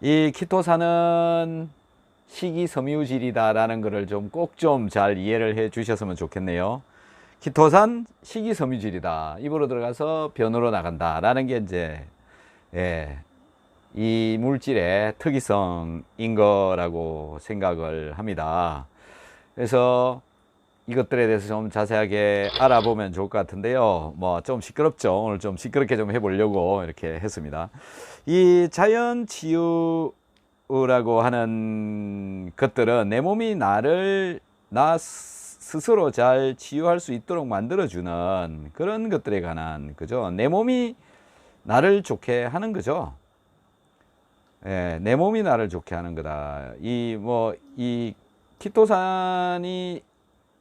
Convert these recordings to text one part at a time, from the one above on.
이 키토산은 식이섬유질이다라는 것을 좀 꼭 좀 잘 이해를 해 주셨으면 좋겠네요. 키토산 식이섬유질이다. 입으로 들어가서 변으로 나간다라는 게 이제 예, 이 물질의 특이성인 거라고 생각을 합니다. 그래서 이것들에 대해서 좀 자세하게 알아보면 좋을 것 같은데요. 뭐 좀 시끄럽죠. 오늘 좀 시끄럽게 좀 해보려고 이렇게 했습니다. 이 자연 치유라고 하는 것들은 내 몸이 나 스스로 잘 치유할 수 있도록 만들어주는 그런 것들에 관한, 그죠? 내 몸이 나를 좋게 하는 거죠. 예, 내 몸이 나를 좋게 하는 거다. 이 키토산이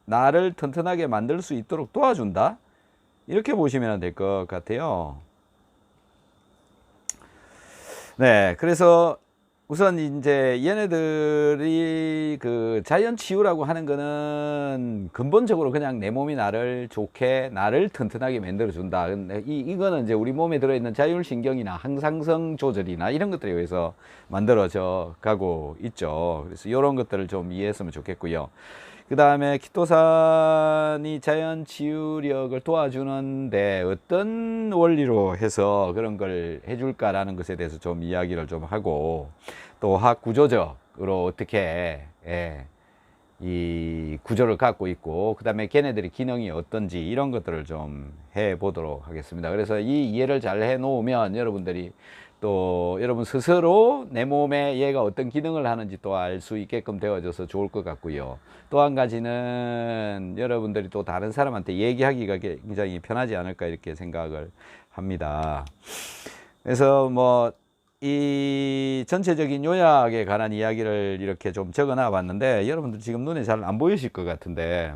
나를 튼튼하게 만들 수 있도록 도와준다. 이렇게 보시면 될 것 같아요. 네, 그래서 우선 이제 얘네들이 그 자연 치유라고 하는 거는 근본적으로 그냥 내 몸이 나를 좋게, 나를 튼튼하게 만들어 준다. 근데 이거는 이제 우리 몸에 들어있는 자율신경이나 항상성 조절이나 이런 것들에 의해서 만들어져 가고 있죠. 그래서 이런 것들을 좀 이해했으면 좋겠고요. 그 다음에 키토산이 자연 치유력을 도와주는데 어떤 원리로 해서 그런 걸 해줄까라는 것에 대해서 좀 이야기를 좀 하고, 또 화학 구조적으로 어떻게 이 구조를 갖고 있고, 그 다음에 걔네들의 기능이 어떤지 이런 것들을 좀 해보도록 하겠습니다. 그래서 이 이해를 잘 해놓으면 여러분들이 또 여러분 스스로 내 몸에 얘가 어떤 기능을 하는지 또 알 수 있게끔 되어져서 좋을 것 같고요. 또 한 가지는 여러분들이 또 다른 사람한테 얘기하기가 굉장히 편하지 않을까 이렇게 생각을 합니다. 그래서 뭐 이 전체적인 요약에 관한 이야기를 이렇게 좀 적어 놔 봤는데, 여러분들 지금 눈에 잘 안 보이실 것 같은데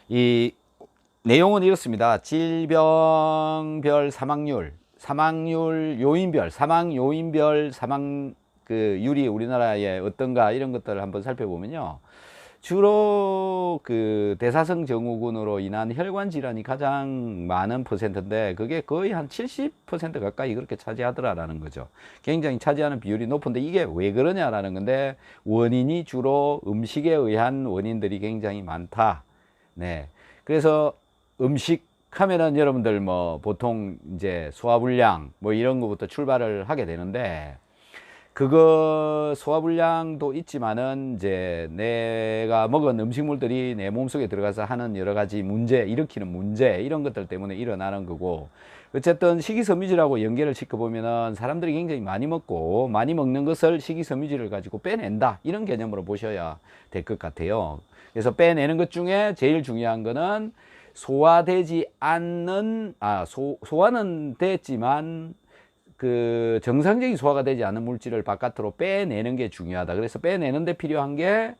이 내용은 이렇습니다. 질병별 사망률 요인별, 사망 요인별 사망 그 율이 우리나라에 어떤가 이런 것들을 한번 살펴보면요. 주로 그 대사성 증후군으로 인한 혈관 질환이 가장 많은 퍼센트인데, 그게 거의 한 70% 가까이 그렇게 차지하더라라는 거죠. 굉장히 차지하는 비율이 높은데, 이게 왜 그러냐라는 건데, 원인이 주로 음식에 의한 원인들이 굉장히 많다. 네. 그래서 음식 하면은 여러분들 뭐 보통 이제 소화불량 뭐 이런 거부터 출발을 하게 되는데, 그거 소화불량도 있지만은 이제 내가 먹은 음식물들이 내 몸속에 들어가서 하는 여러 가지 문제, 일으키는 문제, 이런 것들 때문에 일어나는 거고, 어쨌든 식이섬유질하고 연계를 시켜보면은 사람들이 굉장히 많이 먹고 많이 먹는 것을 식이섬유질을 가지고 빼낸다, 이런 개념으로 보셔야 될 것 같아요. 그래서 빼내는 것 중에 제일 중요한 거는 소화되지 않는, 소화는 됐지만 그 정상적인 소화가 되지 않은 물질을 바깥으로 빼내는 게 중요하다. 그래서 빼내는데 필요한 게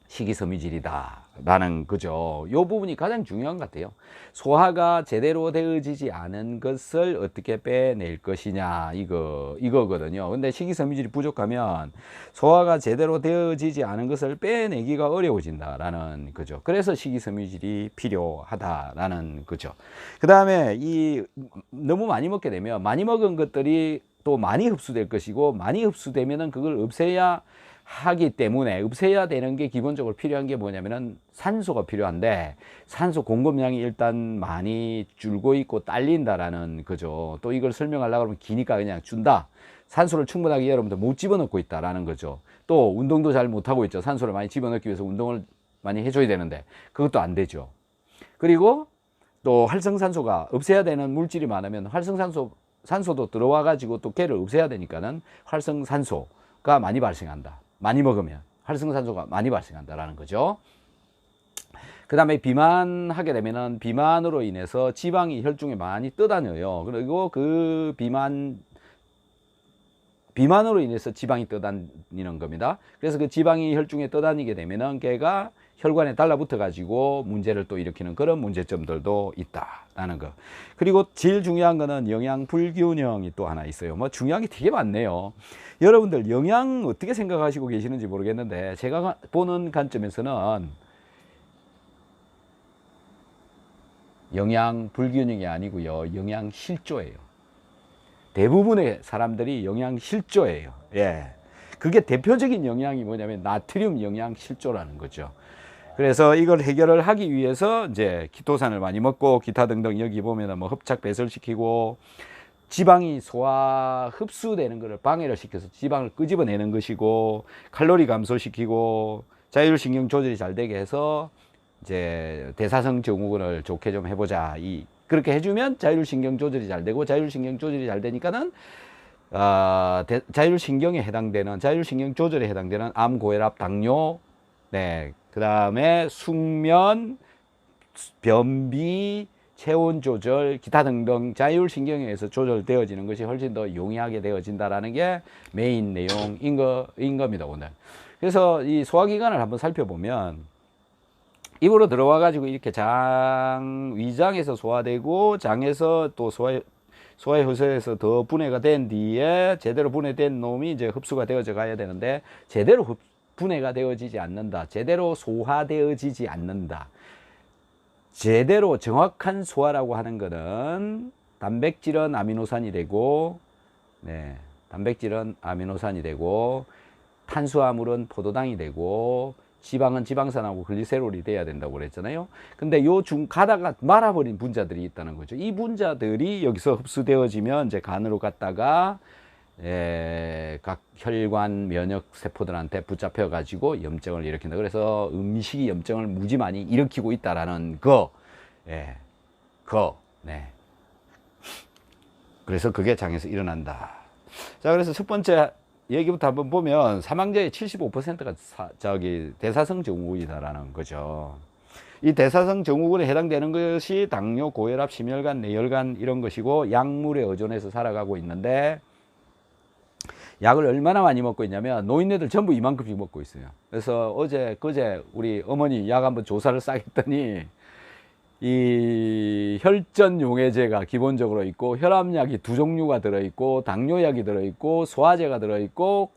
식이섬유질이다 라는 거죠. 이 부분이 가장 중요한 것 같아요. 소화가 제대로 되어지지 않은 것을 어떻게 빼낼 것이냐, 이거거든요. 근데 식이섬유질이 부족하면 소화가 제대로 되어지지 않은 것을 빼내기가 어려워진다라는 거죠. 그래서 식이섬유질이 필요하다라는 거죠. 그 다음에 이 너무 많이 먹게 되면 많이 먹은 것들이 또 많이 흡수될 것이고, 많이 흡수되면은 그걸 없애야 하기 때문에, 없애야 되는 게 기본적으로 필요한 게 뭐냐면은 산소가 필요한데, 산소 공급량이 일단 많이 줄고 있고 딸린다라는 거죠. 또 이걸 설명하려고 하면 기니까 그냥 준다. 산소를 충분하게 여러분들 못 집어넣고 있다라는 거죠. 또 운동도 잘 못하고 있죠. 산소를 많이 집어넣기 위해서 운동을 많이 해줘야 되는데 그것도 안 되죠. 그리고 또 활성산소가 없애야 되는 물질이 많으면 산소도 들어와 가지고 또 걔를 없애야 되니까는 활성산소가 많이 발생한다. 많이 먹으면 활성산소가 많이 발생한다라는 거죠. 그 다음에 비만하게 되면은 비만으로 인해서 지방이 혈중에 많이 떠다녀요. 그리고 그 비만으로 인해서 지방이 떠다니는 겁니다. 그래서 그 지방이 혈중에 떠다니게 되면은 걔가 혈관에 달라붙어 가지고 문제를 또 일으키는 그런 문제점들도 있다라는 거. 그리고 제일 중요한 거는 영양 불균형이 또 하나 있어요. 뭐 중요한 게 되게 많네요. 여러분들 영양 어떻게 생각하시고 계시는지 모르겠는데, 제가 보는 관점에서는 영양 불균형이 아니고요, 영양 실조예요. 대부분의 사람들이 영양실조예요. 예. 그게 대표적인 영양이 뭐냐면 나트륨 영양실조라는 거죠. 그래서 이걸 해결을 하기 위해서 이제 키토산을 많이 먹고 기타 등등 여기 보면은 뭐 흡착 배설시키고 지방이 소화 흡수되는 것을 방해를 시켜서 지방을 끄집어내는 것이고 칼로리 감소시키고 자율신경 조절이 잘 되게 해서 이제 대사성 증후군을 좋게 좀 해보자. 그렇게 해주면 자율신경 조절이 잘 되고 자율신경 조절이 잘 되니까는 자율신경에 해당되는 자율신경 조절에 해당되는 암, 고혈압, 당뇨, 네, 그 다음에 숙면, 변비, 체온 조절, 기타 등등 자율신경에 의해서 조절되어지는 것이 훨씬 더 용이하게 되어진다라는 게 메인 내용인 겁니다, 오늘. 그래서 이 소화기관을 한번 살펴보면 입으로 들어와 가지고 이렇게 위장에서 소화되고 장에서 또 소화효소에서 더 분해가 된 뒤에 제대로 분해된 놈이 이제 흡수가 되어져 가야 되는데 제대로 분해가 되어지지 않는다. 제대로 소화되어지지 않는다. 제대로 정확한 소화라고 하는 것은 단백질은 아미노산이 되고, 네, 단백질은 아미노산이 되고, 탄수화물은 포도당이 되고, 지방은 지방산하고 글리세롤이 돼야 된다고 그랬잖아요. 근데 요 중 가다가 말아버린 분자들이 있다는 거죠. 이 분자들이 여기서 흡수되어지면 이제 간으로 갔다가 각 혈관 면역 세포들한테 붙잡혀 가지고 염증을 일으킨다. 그래서 음식이 염증을 무지 많이 일으키고 있다라는 네. 그래서 그게 장에서 일어난다. 자, 그래서 첫 번째 얘기부터 한번 보면 사망자의 75%가 대사성 증후군이다라는 거죠. 이 대사성 증후군에 해당되는 것이 당뇨, 고혈압, 심혈관, 뇌혈관 이런 것이고 약물에 의존해서 살아가고 있는데 약을 얼마나 많이 먹고 있냐면 노인네들 전부 이만큼씩 먹고 있어요. 그래서 그제 우리 어머니 약 한번 조사를 싹 했더니 이 혈전용해제가 기본적으로 있고 혈압약이 2종류가 들어있고 당뇨약이 들어있고 소화제가 들어있고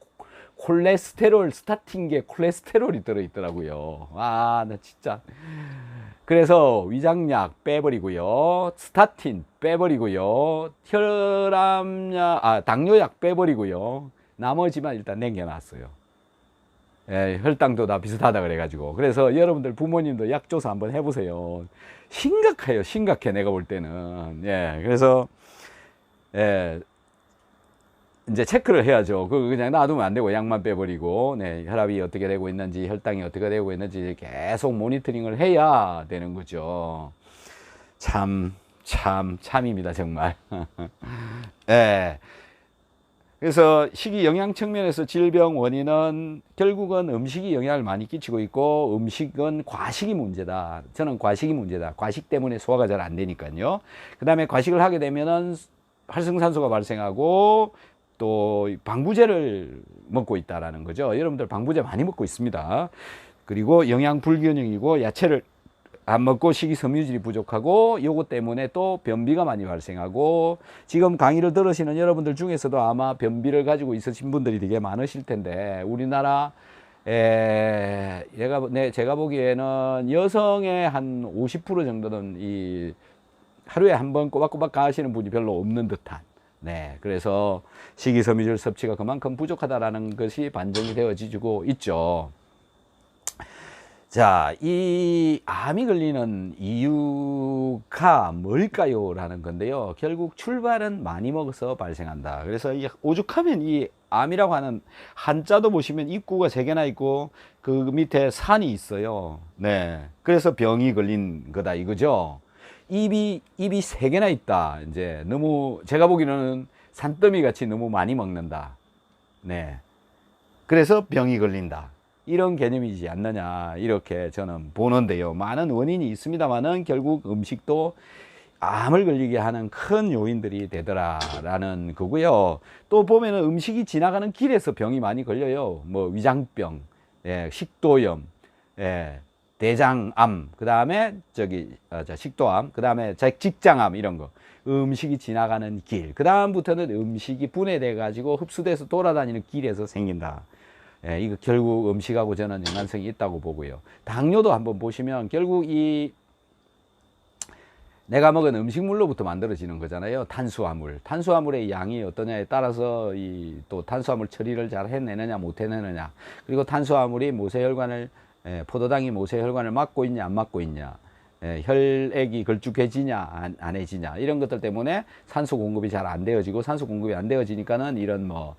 콜레스테롤 스타틴계 콜레스테롤이 들어있더라고요. 나 진짜. 그래서 위장약 빼버리고요, 스타틴 빼버리고요, 당뇨약 빼버리고요, 나머지만 일단 남겨놨어요. 혈당도 다 비슷하다 그래가지고. 그래서 여러분들 부모님도 약 조사 한번 해보세요. 심각해요, 심각해, 내가 볼 때는. 그래서 이제 체크를 해야죠. 그냥 놔두면 안 되고 약만 빼버리고, 혈압이 어떻게 되고 있는지, 혈당이 어떻게 되고 있는지 계속 모니터링을 해야 되는 거죠. 참입니다, 정말. 그래서 식이 영양 측면에서 질병 원인은 결국은 음식이 영향을 많이 끼치고 있고, 음식은 과식이 문제다. 저는 과식이 문제다. 과식 때문에 소화가 잘 안 되니까요. 그 다음에 과식을 하게 되면은 활성산소가 발생하고 또 방부제를 먹고 있다라는 거죠. 여러분들 방부제 많이 먹고 있습니다. 그리고 영양 불균형이고 야채를 안 먹고 식이섬유질이 부족하고 요것 때문에 또 변비가 많이 발생하고, 지금 강의를 들으시는 여러분들 중에서도 아마 변비를 가지고 있으신 분들이 되게 많으실 텐데, 우리나라 제가 보기에는 여성의 한 50% 정도는 이 하루에 한 번 꼬박꼬박 가시는 분이 별로 없는 듯한, 그래서 식이섬유질 섭취가 그만큼 부족하다라는 것이 반증이 되어지고 있죠. 자, 이 암이 걸리는 이유가 뭘까요? 라는 건데요. 결국 출발은 많이 먹어서 발생한다. 그래서 오죽하면 이 암이라고 하는 한자도 보시면 입구가 3개나 있고 그 밑에 산이 있어요. 그래서 병이 걸린 거다 이거죠. 입이 3개나 있다. 이제 너무, 제가 보기에는 산더미 같이 너무 많이 먹는다. 그래서 병이 걸린다. 이런 개념이지 않느냐, 이렇게 저는 보는데요. 많은 원인이 있습니다만은 결국 음식도 암을 걸리게 하는 큰 요인들이 되더라라는 거고요. 또 보면은 음식이 지나가는 길에서 병이 많이 걸려요. 뭐 위장병, 식도염, 대장암, 그 다음에 식도암, 그 다음에 직장암, 이런 거. 음식이 지나가는 길. 그 다음부터는 음식이 분해돼 가지고 흡수돼서 돌아다니는 길에서 생긴다. 이거 결국 음식하고 저는 연관성이 있다고 보고요. 당뇨도 한번 보시면 결국 내가 먹은 음식물로부터 만들어지는 거잖아요. 탄수화물. 탄수화물의 양이 어떠냐에 따라서 또 탄수화물 처리를 잘 해내느냐 못 해내느냐. 그리고 탄수화물이 모세혈관을 포도당이 모세혈관을 막고 있냐 안 막고 있냐. 혈액이 걸쭉해지냐 안 해지냐. 이런 것들 때문에 산소 공급이 잘 안 되어지고 산소 공급이 안 되어지니까는 이런 뭐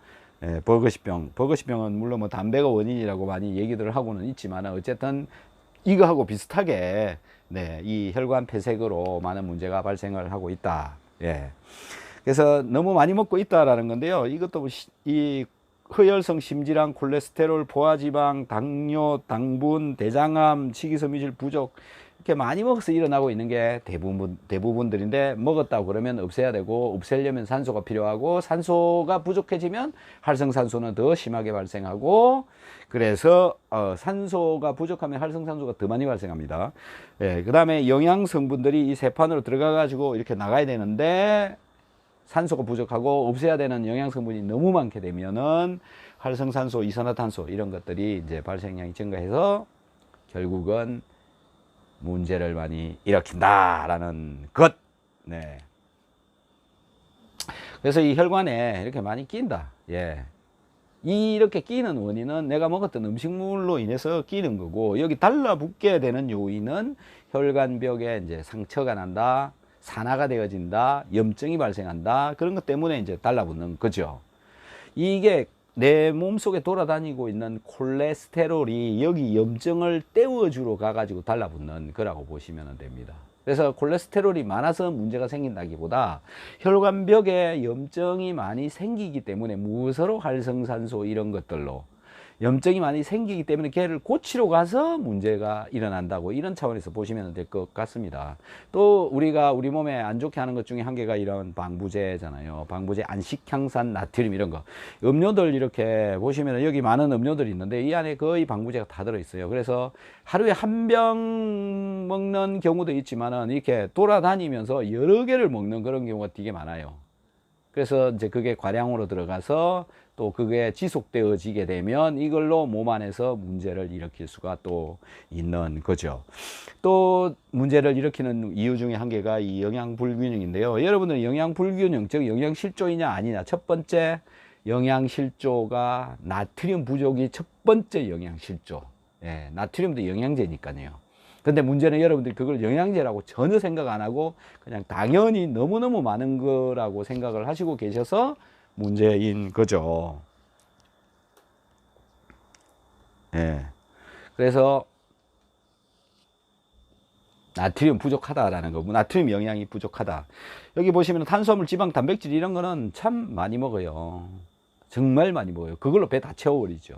버거시병은 물론 뭐 담배가 원인이라고 많이 얘기들을 하고는 있지만 어쨌든 이거하고 비슷하게 이 혈관 폐색으로 많은 문제가 발생을 하고 있다. 그래서 너무 많이 먹고 있다라는 건데요. 이것도 이 허혈성 심질환, 콜레스테롤, 포화지방, 당뇨, 당분, 대장암, 식이섬유질 부족 이렇게 많이 먹어서 일어나고 있는 게 대부분들인데 먹었다고 그러면 없애야 되고 없애려면 산소가 필요하고 산소가 부족해지면 활성산소는 더 심하게 발생하고 그래서 산소가 부족하면 활성산소가 더 많이 발생합니다. 그 다음에 영양성분들이 이 세포 안으로 들어가 가지고 이렇게 나가야 되는데 산소가 부족하고 없애야 되는 영양성분이 너무 많게 되면은 활성산소, 이산화탄소 이런 것들이 이제 발생량이 증가해서 결국은 문제를 많이 일으킨다라는 것. 그래서 이 혈관에 이렇게 많이 끼인다. 이렇게 끼는 원인은 내가 먹었던 음식물로 인해서 끼는 거고 여기 달라붙게 되는 요인은 혈관벽에 이제 상처가 난다, 산화가 되어진다, 염증이 발생한다 그런 것 때문에 이제 달라붙는 거죠. 이게 내 몸속에 돌아다니고 있는 콜레스테롤이 여기 염증을 떼어주러 가가지고 달라붙는 거라고 보시면 됩니다. 그래서 콜레스테롤이 많아서 문제가 생긴다기보다 혈관벽에 염증이 많이 생기기 때문에 무서로 활성산소 이런 것들로 염증이 많이 생기기 때문에 걔를 고치러 가서 문제가 일어난다고 이런 차원에서 보시면 될 것 같습니다. 또 우리가 우리 몸에 안 좋게 하는 것 중에 한 개가 이런 방부제잖아요. 방부제, 안식향산, 나트륨 이런 거. 음료들 이렇게 보시면 여기 많은 음료들이 있는데 이 안에 거의 방부제가 다 들어있어요. 그래서 하루에 한 병 먹는 경우도 있지만은 이렇게 돌아다니면서 여러 개를 먹는 그런 경우가 되게 많아요. 그래서 이제 그게 과량으로 들어가서 또 그게 지속되어지게 되면 이걸로 몸 안에서 문제를 일으킬 수가 또 있는 거죠. 또 문제를 일으키는 이유 중에 한 개가 이 영양불균형인데요. 여러분들은 영양불균형, 즉 영양실조이냐 아니냐. 첫 번째 영양실조가 나트륨 부족이 첫 번째 영양실조. 나트륨도 영양제니까요. 근데 문제는 여러분들이 그걸 영양제라고 전혀 생각 안 하고 그냥 당연히 너무너무 많은 거라고 생각을 하시고 계셔서 문제인 거죠. 그래서 나트륨 부족하다라는 거, 나트륨 영양이 부족하다. 여기 보시면 탄수화물, 지방, 단백질 이런 거는 참 많이 먹어요. 정말 많이 먹어요. 그걸로 배 다 채워버리죠.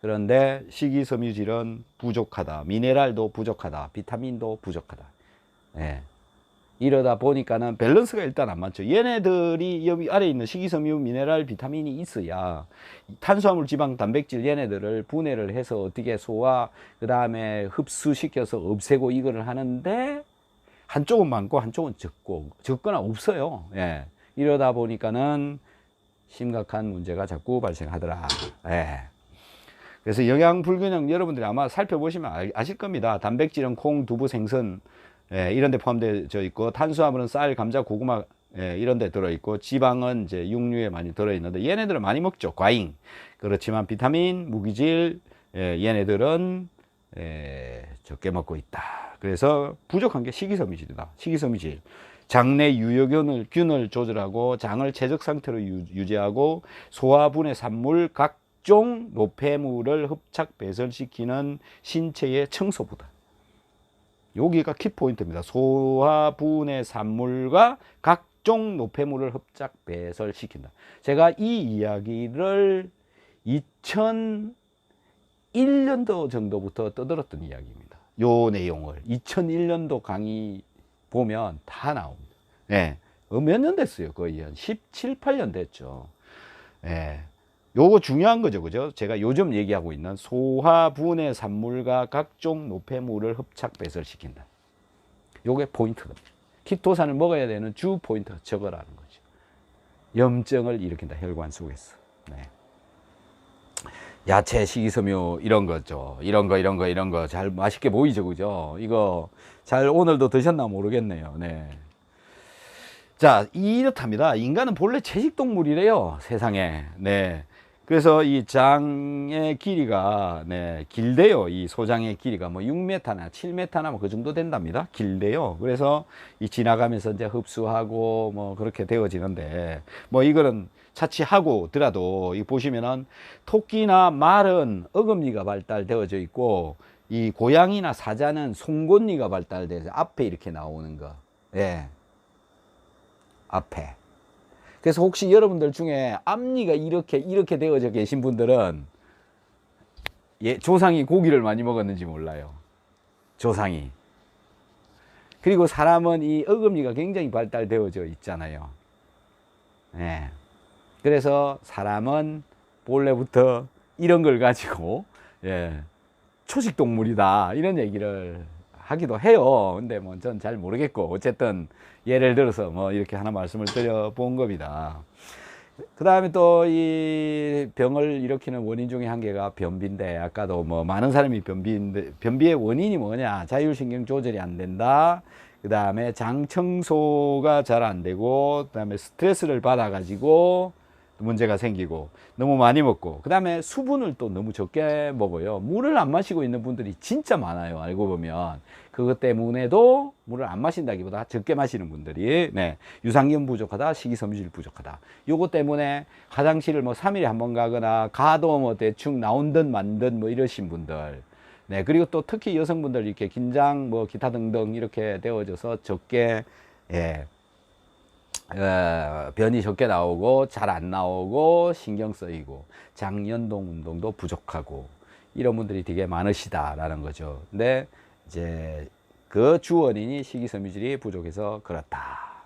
그런데 식이섬유질은 부족하다. 미네랄도 부족하다. 비타민도 부족하다. 이러다 보니까는 밸런스가 일단 안 맞죠. 얘네들이 여기 아래 있는 식이섬유, 미네랄, 비타민이 있어야 탄수화물, 지방, 단백질 얘네들을 분해를 해서 어떻게 소화, 그 다음에 흡수시켜서 없애고 이거를 하는데 한쪽은 많고 한쪽은 적거나 없어요. 이러다 보니까는 심각한 문제가 자꾸 발생하더라. 그래서 영양 불균형 여러분들이 아마 살펴보시면 아실 겁니다. 단백질은 콩, 두부, 생선 이런 데 포함되어 있고 탄수화물은 쌀, 감자, 고구마 이런 데 들어있고 지방은 이제 육류에 많이 들어있는데 얘네들은 많이 먹죠. 과잉. 그렇지만 비타민, 무기질 얘네들은 적게 먹고 있다. 그래서 부족한 게 식이섬유질이다. 식이섬유질. 장내 유효균을 조절하고 장을 최적 상태로 유지하고 소화분해 산물, 각종 노폐물을 흡착 배설시키는 신체의 청소부다. 여기가 키포인트입니다. 소화분해 산물과 각종 노폐물을 흡착 배설시킨다. 제가 이 이야기를 2001년도 정도부터 떠들었던 이야기입니다. 요 내용을 2001년도 강의 보면 다 나옵니다. 몇 년 됐어요? 거의 한 17, 18년 됐죠. 요거 중요한 거죠. 그죠? 제가 요즘 얘기하고 있는 소화분해 산물과 각종 노폐물을 흡착 배설시킨다. 요게 포인트다. 키토산을 먹어야 되는 주 포인트가 저거라는 거죠. 염증을 일으킨다. 혈관 속에서. 야채, 식이섬유 이런 거죠. 이런 거 잘 맛있게 보이죠, 그죠? 이거 잘 오늘도 드셨나 모르겠네요. 네. 자, 이렇답니다. 인간은 본래 채식동물이래요, 세상에. 네. 그래서 이 장의 길이가, 네, 길대요. 이 소장의 길이가 뭐 6m나 7m나 뭐 그 정도 된답니다. 길대요. 그래서 이 지나가면서 이제 흡수하고 뭐 그렇게 되어지는데, 뭐 이거는 차치하고 더라도 이 보시면은 토끼나 말은 어금니가 발달되어져 있고, 이 고양이나 사자는 송곳니가 발달돼서 앞에 이렇게 나오는 거. 예. 앞에. 그래서 혹시 여러분들 중에 앞니가 이렇게 되어져 계신 분들은 조상이 고기를 많이 먹었는지 몰라요. 조상이. 그리고 사람은 이 어금니가 굉장히 발달되어져 있잖아요. 예. 그래서 사람은 본래부터 이런 걸 가지고 초식 동물이다 이런 얘기를 하기도 해요. 근데 뭐 전 잘 모르겠고 어쨌든 예를 들어서 뭐 이렇게 하나 말씀을 드려 본 겁니다. 그 다음에 또 이 병을 일으키는 원인 중에 한 개가 변비인데, 아까도 뭐 많은 사람이 변비의 원인이 뭐냐, 자율신경 조절이 안 된다, 그 다음에 장 청소가 잘 안 되고, 그 다음에 스트레스를 받아 가지고 문제가 생기고, 너무 많이 먹고, 그 다음에 수분을 또 너무 적게 먹어요. 물을 안 마시고 있는 분들이 진짜 많아요, 알고 보면. 그것 때문에도 물을 안 마신다기보다 적게 마시는 분들이, 네, 유산균 부족하다, 식이섬유질 부족하다, 요거 때문에 화장실을 뭐 3일에 한 번 가거나 가도 뭐 대충 나온 듯 만 듯 뭐 이러신 분들, 네, 그리고 또 특히 여성분들 이렇게 긴장 뭐 기타 등등 이렇게 되어져서 적게, 변이 적게 나오고 잘 안 나오고 신경 쓰이고 장연동 운동도 부족하고 이런 분들이 되게 많으시다라는 거죠. 근데 이제 그 주 원인이 식이섬유질이 부족해서 그렇다.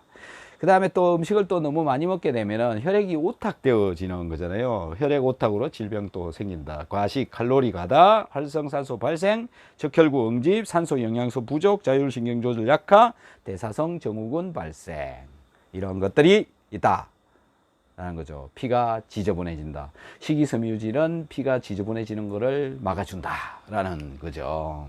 그 다음에 또 음식을 또 너무 많이 먹게 되면은 혈액이 오탁되어지는 거잖아요. 혈액 오탁으로 질병 또 생긴다. 과식, 칼로리 과다, 활성산소 발생, 적혈구 응집, 산소 영양소 부족, 자율신경 조절 약화, 대사성 증후군 발생. 이런 것들이 있다 라는 거죠. 피가 지저분해진다. 식이섬유질은 피가 지저분해지는 것을 막아준다 라는 거죠.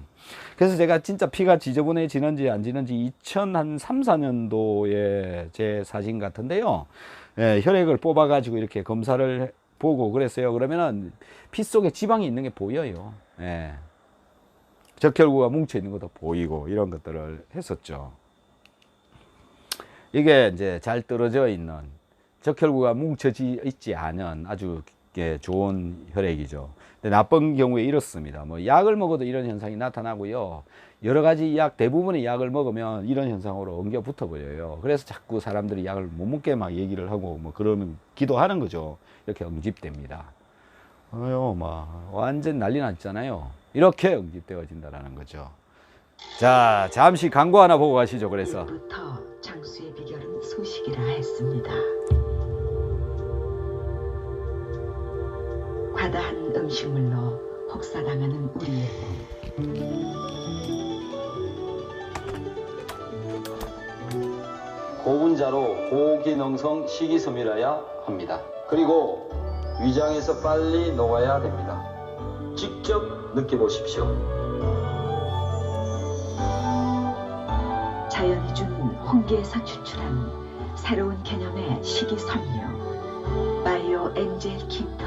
그래서 제가 진짜 피가 지저분해지는지 안 지는지 2003, 4년도에 제 사진 같은데요, 혈액을 뽑아 가지고 이렇게 검사를 보고 그랬어요. 그러면은 피 속에 지방이 있는 게 보여요. 적혈구가 뭉쳐 있는 것도 보이고 이런 것들을 했었죠. 이게 이제 잘 떨어져 있는, 적혈구가 뭉쳐지 있지 않은 아주 좋은 혈액이죠. 근데 나쁜 경우에 이렇습니다. 뭐 약을 먹어도 이런 현상이 나타나고요. 여러 가지 약, 대부분의 약을 먹으면 이런 현상으로 엉겨 붙어 버려요. 그래서 자꾸 사람들이 약을 못 먹게 막 얘기를 하고 뭐 그러는 기도하는 거죠. 이렇게 응집됩니다. 막 완전 난리 났잖아요. 이렇게 응집되어진다라는 거죠. 자, 잠시 광고 하나 보고 가시죠. 그래서 부터 장수의 비결은 소식이라 했습니다. 과다한 음식물로 혹사당하는 우리의 고분자로 고기능성 식이섬유라야 합니다. 그리고 위장에서 빨리 녹아야 됩니다. 직접 느껴보십시오. 자연이 준 홍게에서 추출한 새로운 개념의 식이섬유 바이오 엔젤 키토.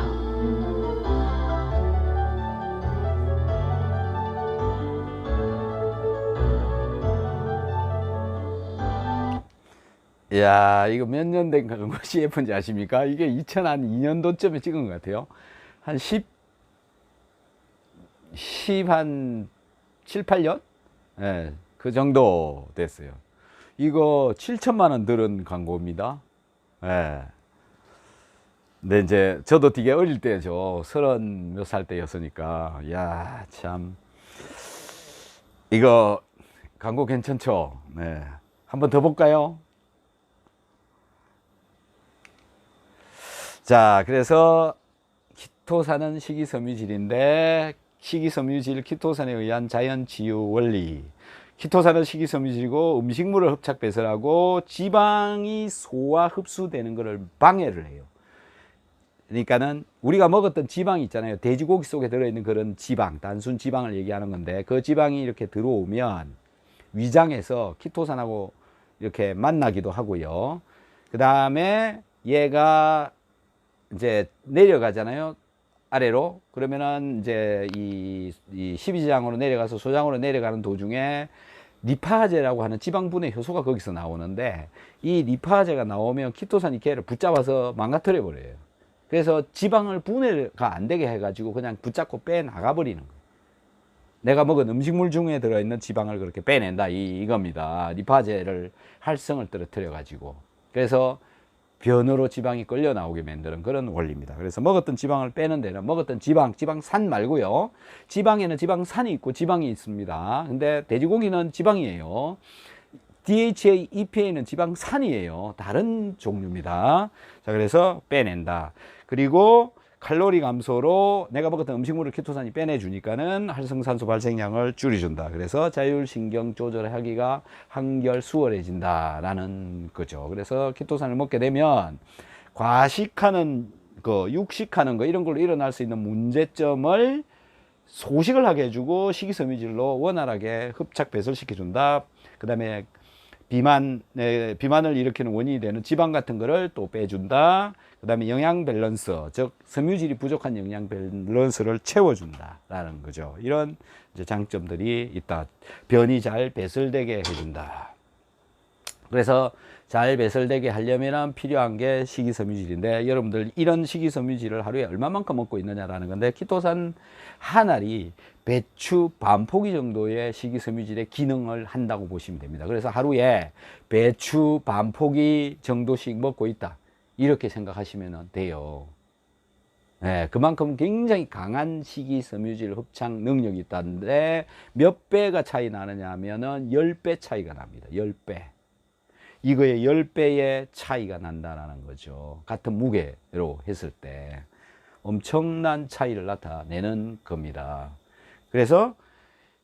이야, 이거 몇 년 된 것이 예쁜지 아십니까? 이게 2002년도쯤에 찍은 것 같아요. 한 7, 8년? 예, 그 정도 됐어요. 이거 7천만 원 들은 광고입니다. 예. 근데 이제 저도 되게 어릴 때죠. 30 몇 살 때였으니까. 야, 참. 이거 광고 괜찮죠? 네. 한번 더 볼까요? 자, 그래서 키토산은 식이섬유질인데, 식이섬유질 키토산에 의한 자연 치유 원리. 키토산은 식이섬유질이고 음식물을 흡착 배설하고 지방이 소화 흡수되는 것을 방해를 해요. 그러니까는 우리가 먹었던 지방이 있잖아요. 돼지고기 속에 들어있는 그런 지방, 단순 지방을 얘기하는 건데 그 지방이 이렇게 들어오면 위장에서 키토산하고 이렇게 만나기도 하고요. 그 다음에 얘가 이제 내려가잖아요. 아래로. 그러면은 이제 이 12지장으로 내려가서 소장으로 내려가는 도중에 리파제라고 하는 지방분해 효소가 거기서 나오는데 이 리파제가 나오면 키토산이 걔를 붙잡아서 망가뜨려 버려요. 그래서 지방을 분해가 안 되게 해가지고 그냥 붙잡고 빼 나가버리는 거예요. 내가 먹은 음식물 중에 들어있는 지방을 그렇게 빼낸다 이겁니다. 리파제를 활성을 떨어뜨려 가지고. 그래서 변으로 지방이 끌려 나오게 만드는 그런 원리입니다. 그래서 먹었던 지방을 빼는 데는 먹었던 지방산 말고요. 지방에는 지방산이 있고 지방이 있습니다. 근데 돼지고기는 지방이에요. DHA, EPA는 지방산이에요. 다른 종류입니다. 자, 그래서 빼낸다. 그리고 칼로리 감소로 내가 먹었던 음식물을 키토산이 빼내주니까는 활성산소 발생량을 줄여준다. 그래서 자율신경 조절하기가 한결 수월해진다라는 거죠. 그래서 키토산을 먹게 되면 과식하는 거, 육식하는 거 이런 걸로 일어날 수 있는 문제점을 소식을 하게 해주고 식이섬유질로 원활하게 흡착 배설시켜준다. 그 다음에 비만을 일으키는 원인이 되는 지방 같은 거를 또 빼준다. 그 다음에 영양 밸런스, 즉 섬유질이 부족한 영양 밸런스를 채워준다라는 거죠. 이런 이제 장점들이 있다. 변이 잘 배설되게 해준다. 그래서 잘 배설되게 하려면 필요한 게 식이섬유질인데 여러분들 이런 식이섬유질을 하루에 얼마만큼 먹고 있느냐라는 건데 키토산 한 알이 배추 반 포기 정도의 식이섬유질의 기능을 한다고 보시면 됩니다. 그래서 하루에 배추 반 포기 정도씩 먹고 있다. 이렇게 생각하시면 돼요. 네, 그만큼 굉장히 강한 식이섬유질 흡착 능력이 있다는데 몇 배가 차이 나느냐 하면은 10배 차이가 납니다. 10배. 이거의 10배의 차이가 난다는 거죠. 같은 무게로 했을 때 엄청난 차이를 나타내는 겁니다. 그래서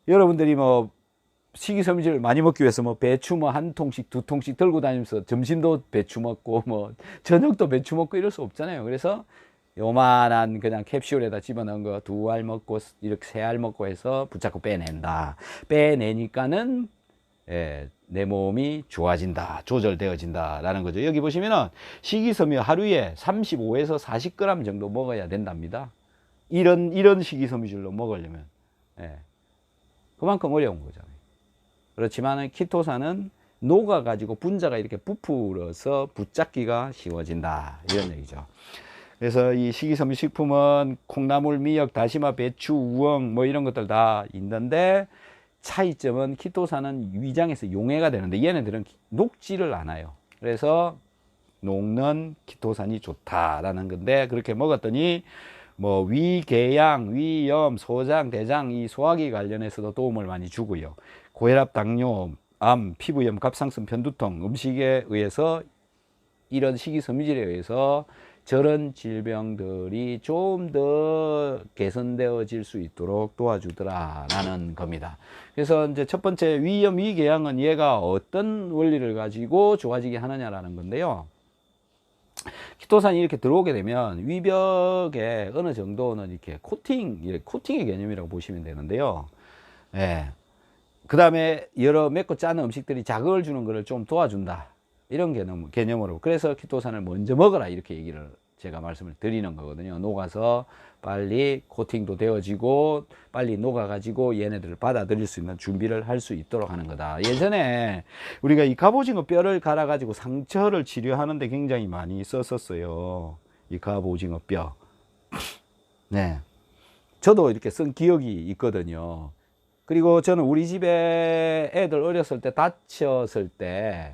여러분들이 뭐 식이섬유질을 많이 먹기 위해서 뭐 배추 뭐 한 통씩 두 통씩 들고 다니면서 점심도 배추 먹고 뭐 저녁도 배추 먹고 이럴 수 없잖아요. 그래서 요만한 그냥 캡슐에다 집어넣은 거 2알 먹고 이렇게 3알 먹고 해서 붙잡고 빼낸다. 빼내니까는 내 몸이 좋아진다, 조절되어진다 라는 거죠. 여기 보시면은 식이섬유 하루에 35에서 40g 정도 먹어야 된답니다. 이런 식이섬유질로 먹으려면 그만큼 어려운 거잖아요. 그렇지만 키토산은 녹아가지고 분자가 이렇게 부풀어서 붙잡기가 쉬워진다 이런 얘기죠. 그래서 이 식이섬유 식품은 콩나물, 미역, 다시마, 배추, 우엉 뭐 이런 것들 다 있는데 차이점은 키토산은 위장에서 용해가 되는데 얘네들은 녹지를 않아요. 그래서 녹는 키토산이 좋다라는 건데 그렇게 먹었더니 뭐 위궤양, 위염, 소장, 대장 이 소화기 관련해서도 도움을 많이 주고요. 고혈압, 당뇨, 암, 피부염, 갑상선 편두통 음식에 의해서 이런 식이섬유질에 의해서 저런 질병들이 좀 더 개선되어질 수 있도록 도와주더라라는 겁니다. 그래서 이제 첫 번째 위염, 위궤양은 얘가 어떤 원리를 가지고 좋아지게 하느냐라는 건데요. 키토산이 이렇게 들어오게 되면 위벽에 어느 정도는 이렇게 코팅의 개념이라고 보시면 되는데요. 그 다음에 여러 맵고 짜는 음식들이 자극을 주는 것을 좀 도와준다. 이런 개념으로. 그래서 키토산을 먼저 먹어라. 이렇게 얘기를 제가 말씀을 드리는 거거든요. 녹아서 빨리 코팅도 되어지고 빨리 녹아가지고 얘네들을 받아들일 수 있는 준비를 할 수 있도록 하는 거다. 예전에 우리가 이 갑오징어 뼈를 갈아가지고 상처를 치료하는데 굉장히 많이 썼었어요. 이 갑오징어 뼈. 네. 저도 이렇게 쓴 기억이 있거든요. 그리고 저는 우리 집에 애들 어렸을 때 다쳤을 때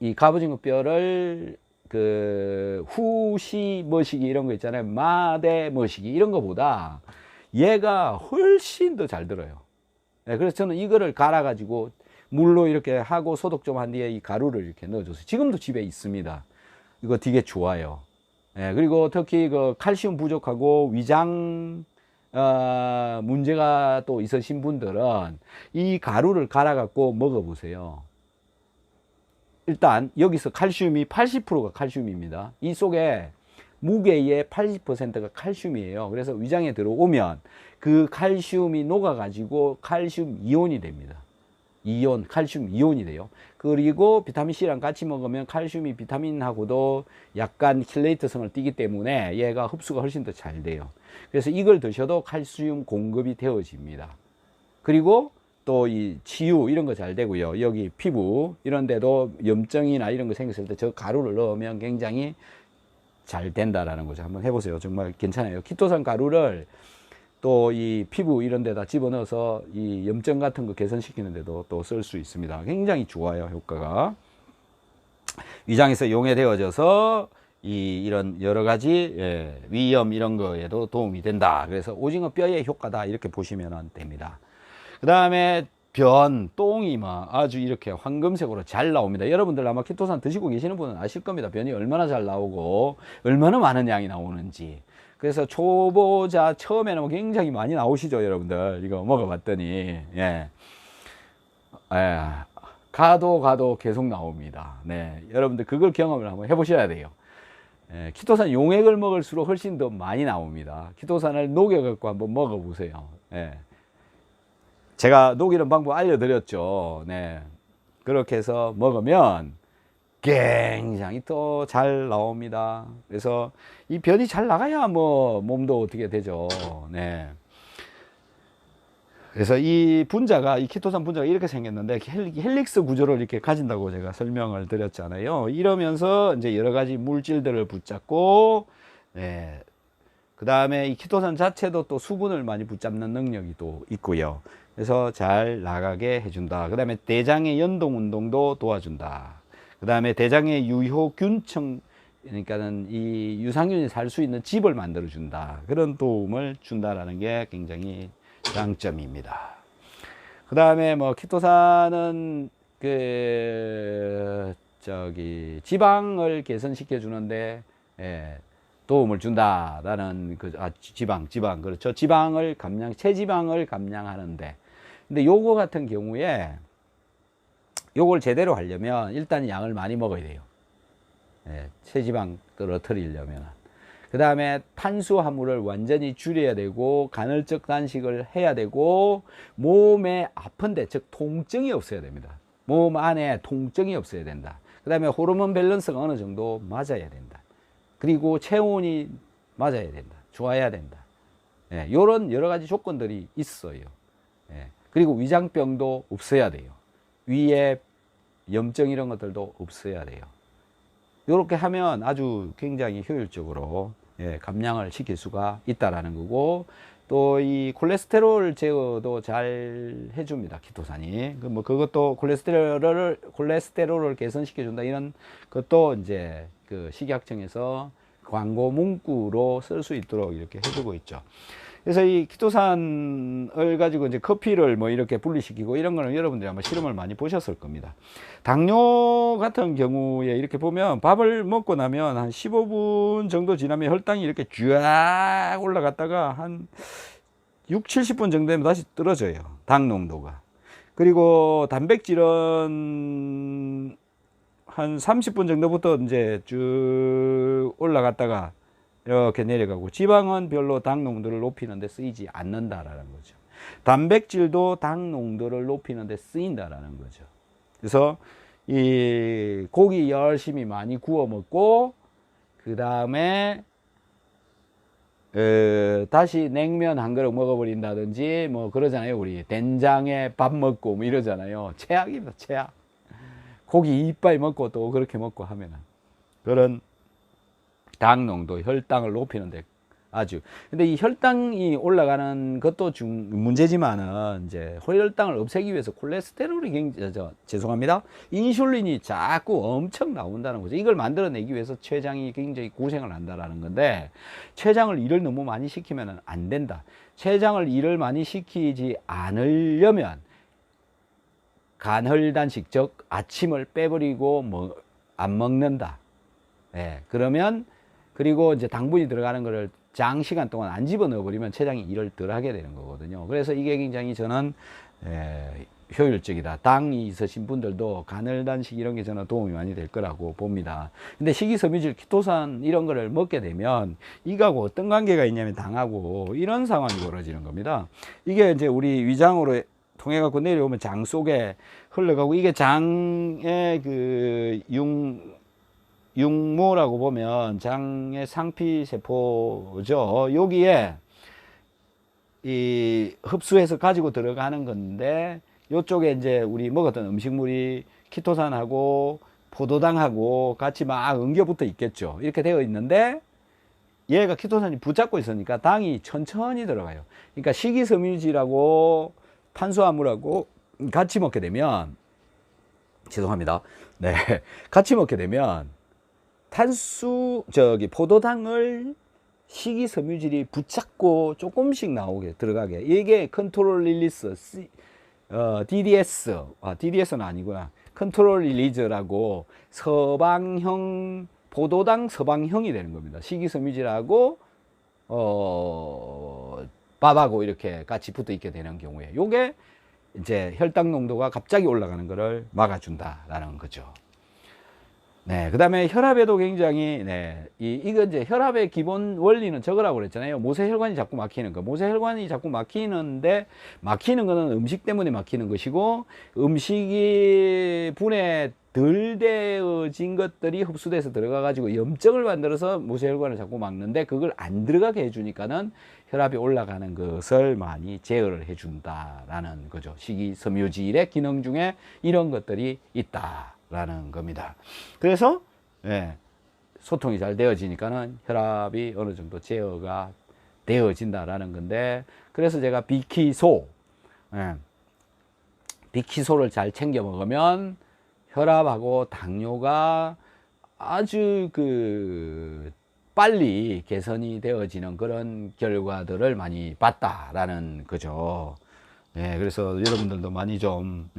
이 갑오징어 뼈를 그 후시 머시기 이런 거 있잖아요. 마대 머시기 이런 거보다 얘가 훨씬 더 잘 들어요. 그래서 저는 이거를 갈아 가지고 물로 이렇게 하고 소독 좀 한 뒤에 이 가루를 이렇게 넣어줬어요. 지금도 집에 있습니다. 이거 되게 좋아요. 그리고 특히 그 칼슘 부족하고 위장 문제가 또 있으신 분들은 이 가루를 갈아 갖고 먹어 보세요. 일단 여기서 칼슘이 80%가 칼슘입니다. 이 속에 무게의 80%가 칼슘이에요. 그래서 위장에 들어오면 그 칼슘이 녹아가지고 칼슘 이온이 됩니다. 이온, 칼슘 이온이 돼요. 그리고 비타민C랑 같이 먹으면 칼슘이 비타민하고도 약간 킬레이트성을 띠기 때문에 얘가 흡수가 훨씬 더 잘 돼요. 그래서 이걸 드셔도 칼슘 공급이 되어집니다. 그리고 또 이 치유 이런 거 잘 되고요. 여기 피부 이런 데도 염증이나 이런 거 생겼을 때 저 가루를 넣으면 굉장히 잘 된다라는 거죠. 한번 해보세요. 정말 괜찮아요. 키토산 가루를 또 이 피부 이런 데다 집어넣어서 이 염증 같은 거 개선시키는 데도 또 쓸 수 있습니다. 굉장히 좋아요. 효과가. 위장에서 용해되어져서 이런 여러 가지 위염 이런 거에도 도움이 된다. 그래서 오징어 뼈의 효과다. 이렇게 보시면 됩니다. 그 다음에 똥이 막 아주 이렇게 황금색으로 잘 나옵니다. 여러분들 아마 키토산 드시고 계시는 분은 아실 겁니다. 변이 얼마나 잘 나오고 얼마나 많은 양이 나오는지. 그래서 초보자 처음에는 굉장히 많이 나오시죠, 여러분들. 이거 먹어봤더니 가도 계속 나옵니다. 네, 여러분들 그걸 경험을 한번 해보셔야 돼요. 키토산 용액을 먹을수록 훨씬 더 많이 나옵니다. 키토산을 녹여갖고 한번 먹어보세요. 제가 녹이는 방법 알려드렸죠. 네, 그렇게 해서 먹으면 굉장히 또 잘 나옵니다. 그래서 이 변이 잘 나가야 뭐 몸도 어떻게 되죠. 네. 그래서 이 분자가, 이 키토산 분자가 이렇게 생겼는데 헬릭스 구조를 이렇게 가진다고 제가 설명을 드렸잖아요. 이러면서 이제 여러 가지 물질들을 붙잡고, 그 다음에 이 키토산 자체도 또 수분을 많이 붙잡는 능력이 또 있고요. 그래서 잘 나가게 해준다. 그 다음에 대장의 연동 운동도 도와준다. 그 다음에 대장의 유효균층, 그러니까는 이 유산균이 살 수 있는 집을 만들어 준다. 그런 도움을 준다라는 게 굉장히 장점입니다. 그 다음에 뭐 키토산은 지방을 개선시켜 주는데 도움을 준다라는 지방 그렇죠. 지방을 체지방을 감량하는데, 근데 요거 같은 경우에 요걸 제대로 하려면 일단 양을 많이 먹어야 돼요. 체지방 떨어뜨리려면. 그 다음에 탄수화물을 완전히 줄여야 되고, 간헐적 단식을 해야 되고, 몸에 아픈데, 즉 통증이 없어야 됩니다. 몸 안에 통증이 없어야 된다. 그 다음에 호르몬 밸런스가 어느 정도 맞아야 된다. 그리고 체온이 맞아야 된다. 좋아야 된다. 요런 여러 가지 조건들이 있어요. 그리고 위장병도 없어야 돼요. 위에 염증 이런 것들도 없어야 돼요. 이렇게 하면 아주 굉장히 효율적으로 감량을 시킬 수가 있다라는 거고, 또 이 콜레스테롤 제어도 잘 해줍니다. 키토산이. 뭐 그것도 콜레스테롤을 개선시켜 준다, 이런 것도 이제 그 식약청에서 광고 문구로 쓸 수 있도록 이렇게 해주고 있죠. 그래서 이 키토산을 가지고 이제 커피를 뭐 이렇게 분리시키고 이런 거는 여러분들이 아마 실험을 많이 보셨을 겁니다. 당뇨 같은 경우에 이렇게 보면 밥을 먹고 나면 한 15분 정도 지나면 혈당이 이렇게 쫙 올라갔다가 한 6, 70분 정도 되면 다시 떨어져요. 당 농도가. 그리고 단백질은 한 30분 정도부터 이제 쭉 올라갔다가 이렇게 내려가고, 지방은 별로 당 농도를 높이는 데 쓰이지 않는다라는 거죠. 단백질도 당 농도를 높이는 데 쓰인다라는 거죠. 그래서 이 고기 열심히 많이 구워 먹고, 그 다음에 다시 냉면 한 그릇 먹어버린다든지 뭐 그러잖아요. 우리 된장에 밥 먹고 뭐 이러잖아요. 최악입니다. 최악. 고기 이빨 먹고 또 그렇게 먹고 하면은 그런 당 농도, 혈당을 높이는데 아주. 근데 이 혈당이 올라가는 것도 문제지만은, 이제 혈당을 없애기 위해서 콜레스테롤이 죄송합니다. 인슐린이 자꾸 엄청 나온다는 거죠. 이걸 만들어내기 위해서 췌장이 굉장히 고생을 한다라는 건데, 췌장을 일을 너무 많이 시키면 안 된다. 췌장을 일을 많이 시키지 않으려면 간헐단식, 즉 아침을 빼버리고 뭐 안 먹는다. 그러면, 그리고 이제 당분이 들어가는 거를 장시간 동안 안 집어넣어 버리면 췌장이 일을 덜 하게 되는 거거든요. 그래서 이게 굉장히 저는 효율적이다. 당이 있으신 분들도 가늘단식 이런 게 저는 도움이 많이 될 거라고 봅니다. 근데 식이섬유질, 키토산 이런 거를 먹게 되면 이거하고 어떤 관계가 있냐면 당하고 이런 상황이 벌어지는 겁니다. 이게 이제 우리 위장으로 통해 갖고 내려오면 장 속에 흘러가고, 이게 장의 그 융모라고 보면 장의 상피세포죠. 여기에 이 흡수해서 가지고 들어가는 건데, 요쪽에 이제 우리 먹었던 음식물이 키토산하고 포도당하고 같이 막 엉겨붙어 있겠죠. 이렇게 되어 있는데 얘가 키토산이 붙잡고 있으니까 당이 천천히 들어가요. 그러니까 식이섬유질하고 탄수화물하고 같이 먹게 되면, 죄송합니다. 네. 같이 먹게 되면 포도당을 식이섬유질이 붙잡고 조금씩 나오게 들어가게, 이게 컨트롤 릴리스, DDS는 아니구나. 컨트롤 릴리즈라고 서방형, 포도당 서방형이 되는 겁니다. 식이섬유질하고 밥하고 이렇게 같이 붙어 있게 되는 경우에 요게 이제 혈당 농도가 갑자기 올라가는 것을 막아준다라는 거죠. 네, 그 다음에 혈압에도 굉장히, 네, 이거 이제 혈압의 기본 원리는 저거라고 그랬잖아요. 모세혈관이 자꾸 막히는 거. 모세혈관이 자꾸 막히는데, 막히는 거는 음식 때문에 막히는 것이고, 음식이 분해 덜 되어진 것들이 흡수돼서 들어가가지고 염증을 만들어서 모세혈관을 자꾸 막는데, 그걸 안 들어가게 해주니까는 혈압이 올라가는 것을 많이 제어를 해준다라는 거죠. 식이섬유질의 기능 중에 이런 것들이 있다 라는 겁니다. 그래서 소통이 잘 되어지니까는 혈압이 어느 정도 제어가 되어진다라는 건데, 그래서 제가 비키소를 잘 챙겨 먹으면 혈압하고 당뇨가 아주 빨리 개선이 되어지는 그런 결과들을 많이 봤다라는 거죠. 그래서 여러분들도 많이 좀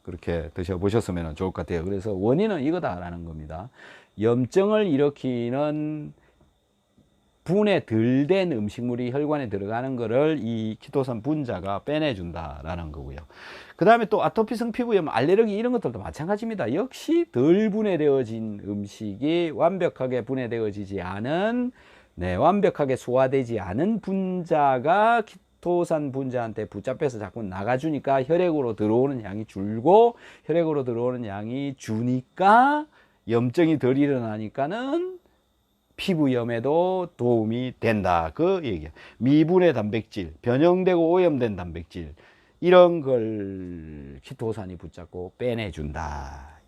그렇게 드셔보셨으면 좋을 것 같아요. 그래서 원인은 이거다라는 겁니다. 염증을 일으키는 분해 덜 된 음식물이 혈관에 들어가는 거를 이 키토산 분자가 빼내준다라는 거고요. 그 다음에 또 아토피성 피부염, 알레르기 이런 것들도 마찬가지입니다. 역시 덜 분해되어진 음식이 완벽하게 분해되어지지 않은, 완벽하게 소화되지 않은 분자가 키토산 분자한테 붙잡혀서 자꾸 나가주니까 혈액으로 들어오는 양이 줄고, 혈액으로 들어오는 양이 주니까 염증이 덜 일어나니까는 피부염에도 도움이 된다. 그 얘기야. 미분해 단백질, 변형되고 오염된 단백질, 이런 걸 키토산이 붙잡고 빼내준다.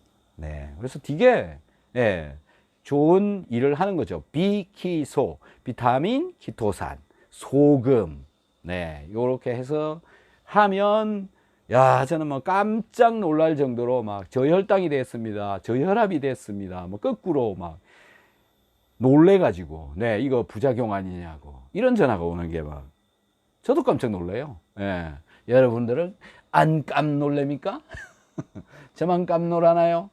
그래서 되게 좋은 일을 하는 거죠. 비키소, 비타민, 키토산, 소금, 요렇게 해서 하면, 저는 뭐 깜짝 놀랄 정도로 막 저혈당이 됐습니다, 저혈압이 됐습니다, 뭐 거꾸로 막 놀래가지고, 이거 부작용 아니냐고 이런 전화가 오는 게 막 저도 깜짝 놀래요. 여러분들은 안 깜놀랍니까? 저만 깜놀하나요?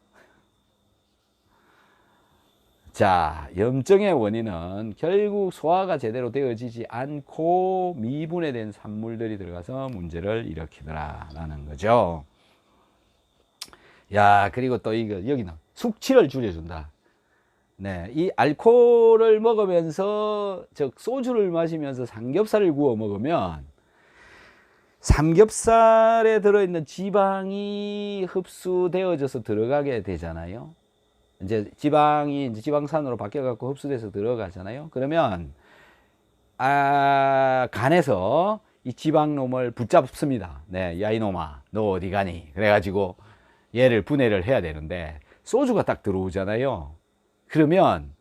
자, 염증의 원인은 결국 소화가 제대로 되어지지 않고 미분해된 산물들이 들어가서 문제를 일으키더라라는 거죠. 그리고 또 여기는 숙취를 줄여준다. 이 알코올을 먹으면서, 즉 소주를 마시면서 삼겹살을 구워 먹으면 삼겹살에 들어있는 지방이 흡수되어져서 들어가게 되잖아요. 이제 지방이 이제 지방산으로 바뀌어 갖고 흡수돼서 들어가잖아요. 그러면 간에서 이 지방놈을 붙잡습니다. 야 이놈아, 너 어디 가니? 그래가지고 얘를 분해를 해야 되는데, 소주가 딱 들어오잖아요. 그러면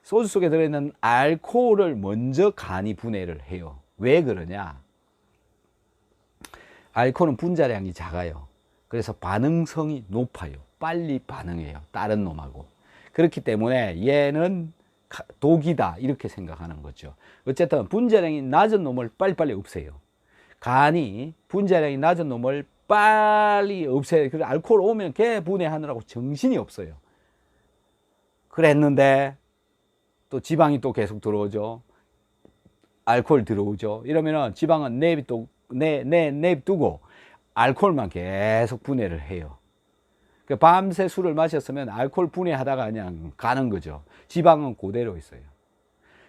소주 속에 들어있는 알코올을 먼저 간이 분해를 해요. 왜 그러냐? 알코올은 분자량이 작아요. 그래서 반응성이 높아요. 빨리 반응해요, 다른 놈하고. 그렇기 때문에 얘는 독이다 이렇게 생각하는 거죠. 어쨌든 분자량이 낮은 놈을 빨리빨리 없애요. 간이 분자량이 낮은 놈을 빨리 없애요. 그래서 알코올 오면 걔 분해하느라고 정신이 없어요. 그랬는데 또 지방이 또 계속 들어오죠. 알코올 들어오죠. 이러면은 지방은 내비두고 알코올만 계속 분해를 해요. 밤새 술을 마셨으면 알코올 분해하다가 그냥 가는 거죠. 지방은 그대로 있어요.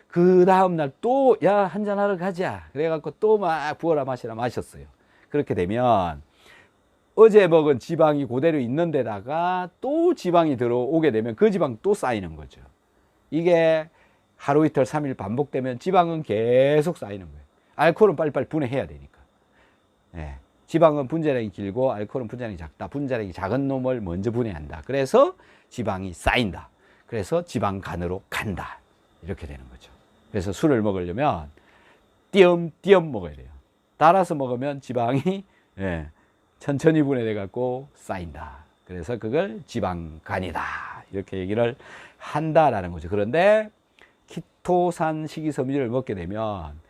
그 다음날 또, 야, 한잔하러 가자. 그래갖고 또 막 부어라 마시라 마셨어요. 그렇게 되면 어제 먹은 지방이 그대로 있는 데다가 또 지방이 들어오게 되면 그 지방 또 쌓이는 거죠. 이게 하루 이틀 3일 반복되면 지방은 계속 쌓이는 거예요. 알코올은 빨리빨리 분해해야 되니까. 예. 지방은 분자량이 길고 알코올은 분자량이 작다. 분자량이 작은 놈을 먼저 분해한다. 그래서 지방이 쌓인다. 그래서 지방간으로 간다. 이렇게 되는 거죠. 그래서 술을 먹으려면 띄엄띄엄 먹어야 돼요. 달아서 먹으면 지방이 예, 천천히 분해돼 갖고 쌓인다. 그래서 그걸 지방간이다. 이렇게 얘기를 한다라는 거죠. 그런데 키토산 식이섬유를 먹게 되면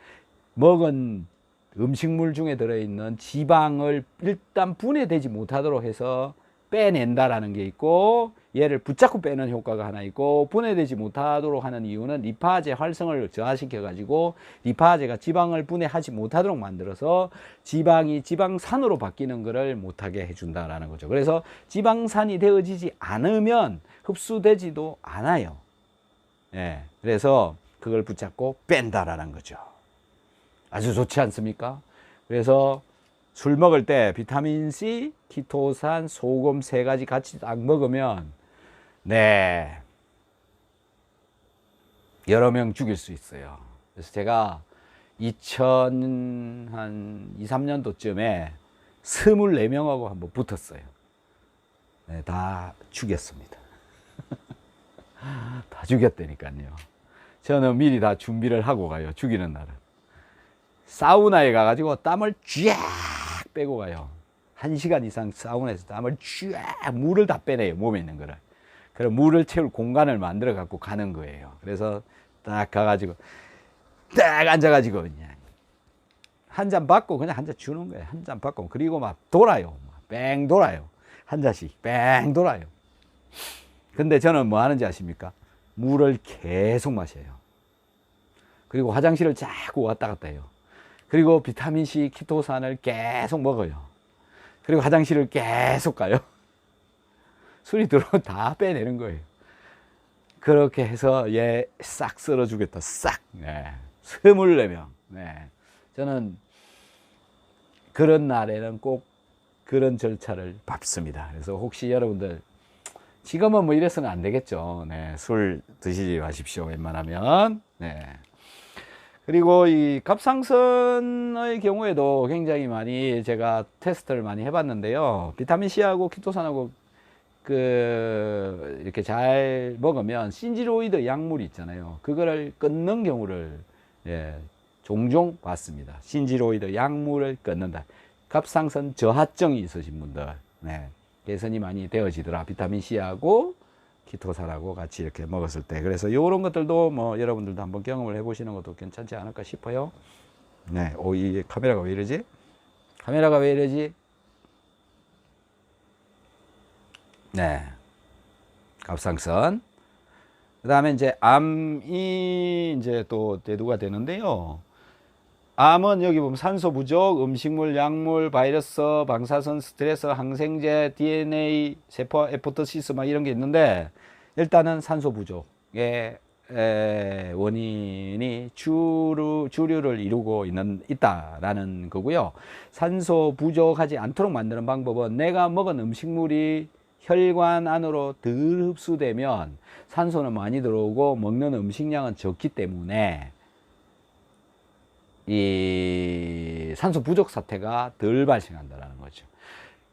먹은 음식물 중에 들어있는 지방을 일단 분해되지 못하도록 해서 빼낸다라는 게 있고, 얘를 붙잡고 빼는 효과가 하나 있고, 분해되지 못하도록 하는 이유는 리파제 활성을 저하시켜 가지고 리파제가 지방을 분해하지 못하도록 만들어서 지방이 지방산으로 바뀌는 것을 못하게 해준다라는 거죠. 그래서 지방산이 되어지지 않으면 흡수되지도 않아요. 예, 그래서 그걸 붙잡고 뺀다라는 거죠. 아주 좋지 않습니까? 그래서 술 먹을 때 비타민C, 키토산, 소금 세 가지 같이 딱 먹으면 네, 여러 명 죽일 수 있어요. 그래서 제가 2003년도쯤에 24명하고 한번 붙었어요. 네, 다 죽였습니다. 다 죽였다니까요. 저는 미리 다 준비를 하고 가요. 죽이는 날은. 사우나에 가가지고 땀을 쫙 빼고 가요. 1시간 이상 사우나에서 땀을 쫙, 물을 다 빼내요. 몸에 있는 거를. 그럼 물을 채울 공간을 만들어 갖고 가는 거예요. 그래서 딱 가가지고 딱 앉아가지고 그냥 한 잔 받고 그냥 한 잔 주는 거예요. 한 잔 받고. 그리고 막 돌아요. 뺑 돌아요. 한 잔씩 뺑 돌아요. 근데 저는 뭐 하는지 아십니까? 물을 계속 마셔요. 그리고 화장실을 자꾸 왔다 갔다 해요. 그리고 비타민C, 키토산을 계속 먹어요. 그리고 화장실을 계속 가요. 술이 들어오면 다 빼내는 거예요. 그렇게 해서 얘 싹 썰어주겠다. 싹. 네. 24명. 네. 저는 그런 날에는 꼭 그런 절차를 밟습니다. 그래서 혹시 여러분들 지금은 뭐 이래서는 안 되겠죠. 네. 술 드시지 마십시오. 웬만하면. 네. 그리고 이 갑상선의 경우에도 굉장히 많이 제가 테스트를 많이 해봤는데요. 비타민C하고 키토산하고 이렇게 잘 먹으면 신지로이드 약물이 있잖아요. 그거를 끊는 경우를 예, 종종 봤습니다. 신지로이드 약물을 끊는다. 갑상선 저하증이 있으신 분들, 네, 개선이 많이 되어지더라. 비타민C하고 키토산하고 같이 이렇게 먹었을 때. 그래서 이런 것들도 뭐 여러분들도 한번 경험을 해보시는 것도 괜찮지 않을까 싶어요. 네, 이 카메라가 왜 이러지? 카메라가 왜 이러지? 네, 갑상선. 그 다음에 이제 암이 이제 또 대두가 되는데요. 암은 여기 보면 산소 부족, 음식물, 약물, 바이러스, 방사선, 스트레스, 항생제, DNA, 세포 에포토시스 막 이런 게 있는데, 일단은 산소 부족의 원인이 주류를 이루고 있다라는 거고요. 산소 부족하지 않도록 만드는 방법은 내가 먹은 음식물이 혈관 안으로 덜 흡수되면 산소는 많이 들어오고 먹는 음식량은 적기 때문에 이 산소 부족 사태가 덜 발생한다는 거죠.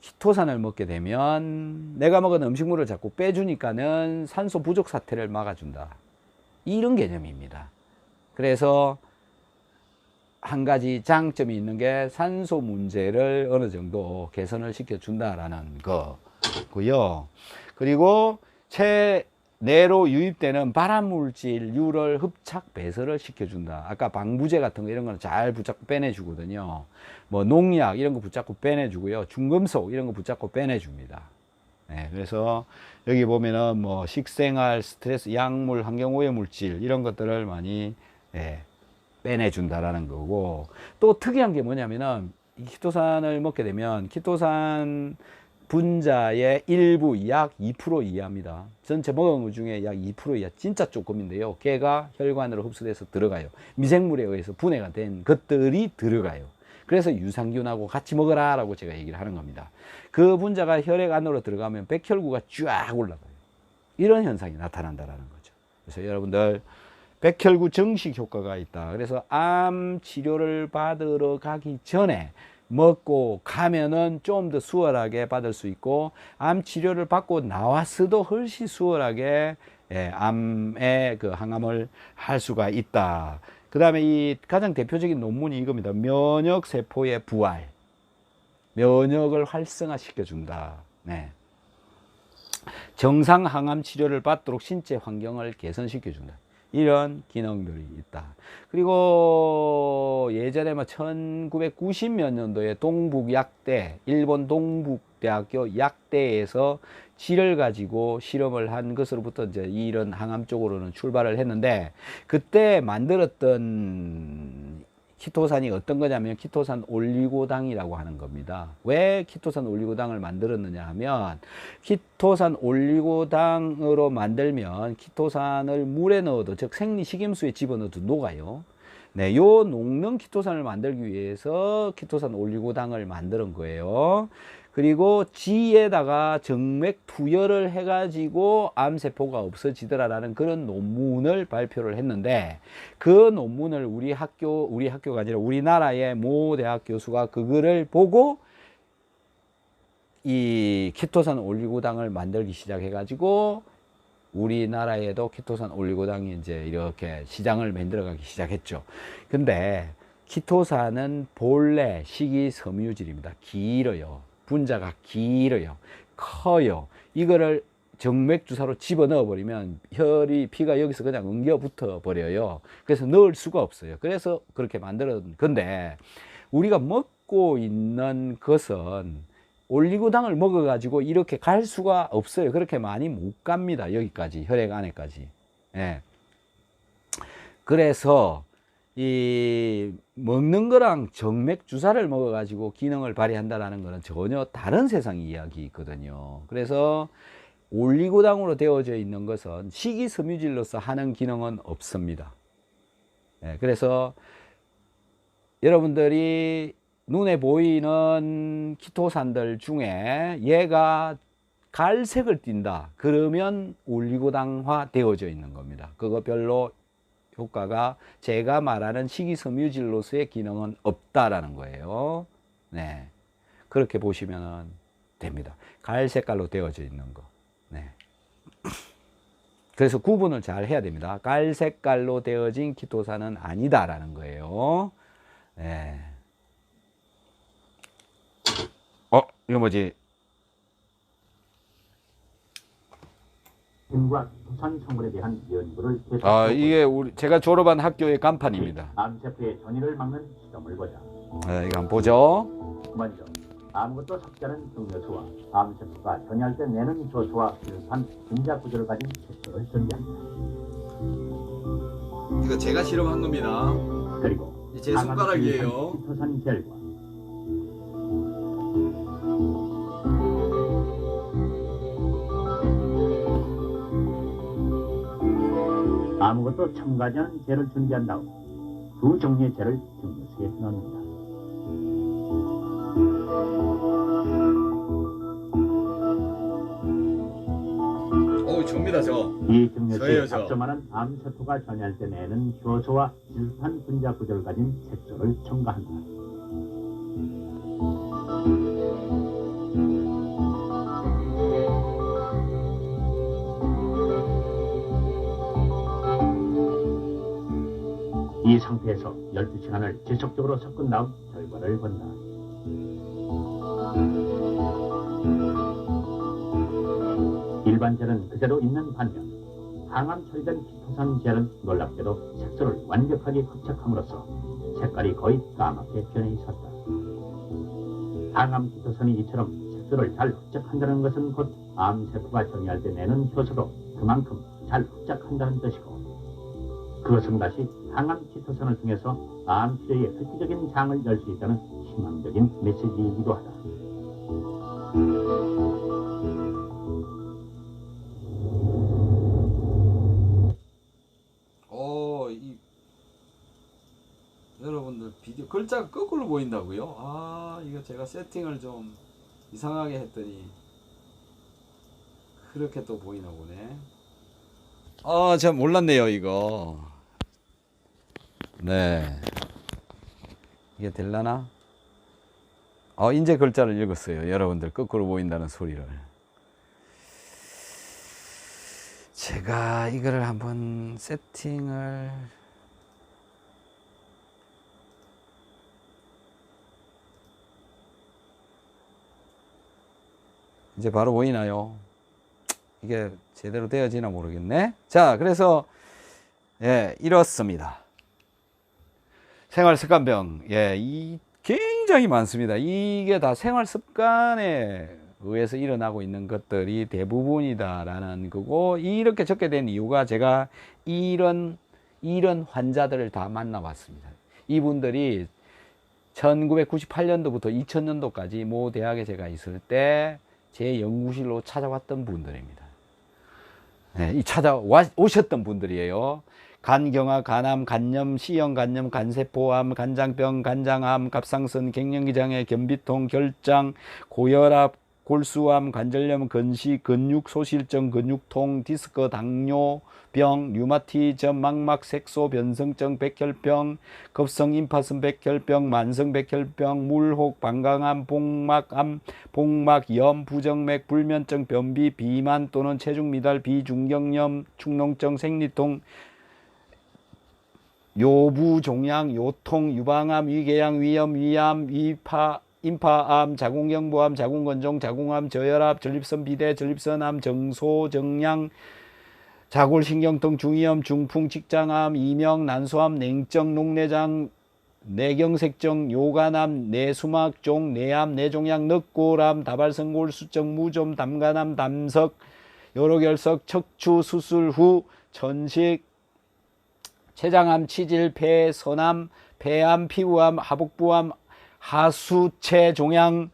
키토산을 먹게 되면 내가 먹은 음식물을 자꾸 빼주니까는 산소 부족 사태를 막아준다. 이런 개념입니다. 그래서 한 가지 장점이 있는 게 산소 문제를 어느 정도 개선을 시켜준다라는 거고요. 그리고 내로 유입되는 발암물질류를 흡착 배설을 시켜준다. 아까 방부제 같은 거 이런 거는 잘 붙잡고 빼내주거든요. 뭐 농약 이런 거 붙잡고 빼내주고요. 중금속 이런 거 붙잡고 빼내줍니다. 네, 그래서 여기 보면은 뭐 식생활, 스트레스, 약물, 환경오염 물질 이런 것들을 많이 빼내준다라는 거고, 또 특이한 게 뭐냐면은 이 키토산을 먹게 되면 키토산 분자의 일부 약 2% 이하입니다. 전체 먹은 것 중에 약 2% 이하, 진짜 조금인데요. 걔가 혈관으로 흡수돼서 들어가요. 미생물에 의해서 분해가 된 것들이 들어가요. 그래서 유산균하고 같이 먹어라 라고 제가 얘기를 하는 겁니다. 그 분자가 혈액 안으로 들어가면 백혈구가 쫙 올라가요. 이런 현상이 나타난다는 거죠. 그래서 여러분들 백혈구 정식 효과가 있다. 그래서 암 치료를 받으러 가기 전에 먹고 가면은 좀 더 수월하게 받을 수 있고, 암 치료를 받고 나왔어도 훨씬 수월하게 암의 그 항암을 할 수가 있다. 그 다음에 이 가장 대표적인 논문이 이겁니다. 면역 세포의 부활, 면역을 활성화 시켜준다. 네. 정상 항암 치료를 받도록 신체 환경을 개선시켜준다. 이런 기능들이 있다. 그리고 예전에 1990 몇 년도에 동북약대, 일본 동북대학교 약대에서 쥐를 가지고 실험을 한 것으로부터 이제 이런 항암 쪽으로는 출발을 했는데, 그때 만들었던 키토산이 어떤 거냐면 키토산 올리고당이라고 하는 겁니다. 왜 키토산 올리고당을 만들었느냐 하면, 키토산 올리고당으로 만들면 키토산을 물에 넣어도, 즉 생리식염수에 집어넣어도 녹아요. 네, 요 녹는 키토산을 만들기 위해서 키토산 올리고당을 만드는 거예요. 그리고 쥐에다가 정맥 투여를 해가지고 암세포가 없어지더라라는 그런 논문을 발표를 했는데, 그 논문을 우리 학교가 아니라 우리나라의 모 대학 교수가 그거를 보고 이 키토산 올리고당을 만들기 시작해가지고 우리나라에도 키토산 올리고당이 이제 이렇게 시장을 만들어가기 시작했죠. 근데 키토산은 본래 식이섬유질입니다. 길어요. 분자가 길어요. 커요. 이거를 정맥 주사로 집어넣어 버리면 피가 여기서 그냥 엉겨 붙어 버려요. 그래서 넣을 수가 없어요. 그래서 그렇게 만들었는 건데, 우리가 먹고 있는 것은 올리고당을 먹어 가지고 이렇게 갈 수가 없어요. 그렇게 많이 못 갑니다. 여기까지, 혈액 안에까지. 예. 그래서 이 먹는 거랑 정맥 주사를 먹어 가지고 기능을 발휘한다라는 것은 전혀 다른 세상 이야기거든요. 그래서 올리고당으로 되어져 있는 것은 식이섬유질로서 하는 기능은 없습니다. 예, 그래서 여러분들이 눈에 보이는 키토산들 중에 얘가 갈색을 띈다 그러면 올리고당화 되어져 있는 겁니다. 그거 별로 효과가, 제가 말하는 식이섬유질로서의 기능은 없다라는 거예요. 네, 그렇게 보시면 됩니다. 갈색깔로 되어져 있는 거. 네. 그래서 구분을 잘 해야 됩니다. 갈색깔로 되어진 키토산은 아니다라는 거예요. 네. 이거 뭐지? 과 부산 청군에 대한 연구를 이게 제가 졸업한 학교의 간판입니다. 암세포의 전이를 막는 시험을 보자. 네, 이거 한번 보죠. 먼저 아무것도 섞지 않은 증류수와 암세포가 전이할 때 내는 효소와 비슷한 분자 구조를 가진 색소를 전개한다. 이거 제가 실험한 겁니다. 그리고 제 손가락이에요. 키토산 젤과 아무것도 첨가하지 않은 젤을 준비한 다음 두 종류의 젤을 증류수에 넣습니다. 접니다, 저. 이 증류수에 저예요, 저. 잡점하는 암세포가 전이할 때 내는 효소와 비슷한 분자 구조를 가진 색소를 첨가한다. 이 상태에서 12시간을 지속적으로 섞은 다음 결과를 본다. 일반 젤은 그대로 있는 반면 항암 처리된 키토산 젤은 놀랍게도 색소를 완벽하게 흡착함으로써 색깔이 거의 까맣게 변해 있었다. 항암 키토산이 이처럼 색소를 잘 흡착한다는 것은 곧 암세포가 전이할 때 내는 효소도 그만큼 잘 흡착한다는 뜻이고, 그것은 다시 항암 키토산을 통해서 암 치료에 획기적인 장을 열 수 있다는 희망적인 메시지이기도 하다. 여러분들 비디오 글자가 거꾸로 보인다고요? 아, 이거 제가 세팅을 좀 이상하게 했더니 그렇게 또 보이나 보네. 아, 제가 몰랐네요, 이거. 네. 이게 될라나? 이제 글자를 읽었어요. 여러분들 거꾸로 보인다는 소리를. 제가 이거를 한번 세팅을 이제 바로 보이나요? 이게 제대로 되어지나 모르겠네. 자, 그래서 예, 이렇습니다. 생활 습관병, 예, 이 굉장히 많습니다. 이게 다 생활 습관에 의해서 일어나고 있는 것들이 대부분이다라는 거고, 이렇게 적게 된 이유가 제가 이런 환자들을 다 만나봤습니다. 이분들이 1998년도부터 2000년도까지 모 대학에 제가 있을 때 제 연구실로 찾아왔던 분들입니다. 네, 오셨던 분들이에요. 간경화, 간암, 간염, C형 간염, 간세포암, 간장병, 간장암, 갑상선, 갱년기장애, 변비통, 결장, 고혈압, 골수암, 관절염, 근시, 근육 소실증, 근육통, 디스크, 당뇨병, 류마티즘, 망막, 색소, 변성증, 백혈병, 급성 임파선 백혈병, 만성 백혈병, 물혹, 방광암, 복막암, 복막염, 부정맥, 불면증, 변비, 비만 또는 체중 미달, 비중경염, 축농증, 생리통, 요부종양, 요통, 유방암, 위궤양, 위염, 위암, 임파암, 자궁경부암, 자궁건종, 자궁암, 저혈압, 전립선 비대, 전립선암, 정소, 정량, 자골신경통, 중이염, 중풍, 직장암, 이명, 난소암, 냉증, 녹내장, 뇌경색증, 요간암, 뇌수막종, 뇌암, 뇌종양, 늑골암, 다발성골수증, 무좀, 담간암, 담석, 요로결석, 척추 수술 후 전식, 췌장암, 치질, 폐, 선암, 폐암, 피부암, 하복부암, 하수체 종양,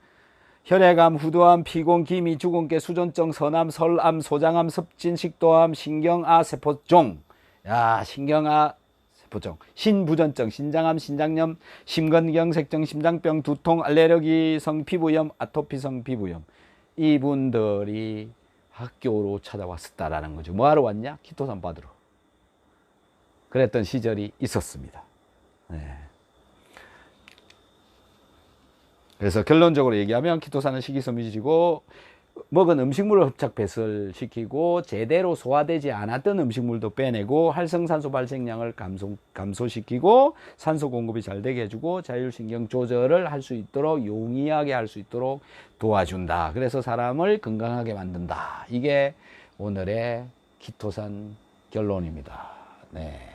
혈액암, 후두암, 피곤, 기미, 주근깨, 수전증, 선암, 설암, 소장암, 섭진, 식도암, 신경아 세포종, 신경아 세포종, 신부전증, 신장암, 신장염, 심근경색증, 심장병, 두통, 알레르기성 피부염, 아토피성 피부염. 이분들이 학교로 찾아왔었다라는 거죠. 뭐하러 왔냐? 키토산 받으러. 그랬던 시절이 있었습니다. 네. 그래서 결론적으로 얘기하면 키토산은 식이섬유지고, 먹은 음식물을 흡착 배설시키고 제대로 소화되지 않았던 음식물도 빼내고 활성산소 발생량을 감소시키고 산소 공급이 잘 되게 해주고 자율신경 조절을 할 수 있도록 용이하게 할 수 있도록 도와준다. 그래서 사람을 건강하게 만든다. 이게 오늘의 키토산 결론입니다. 네.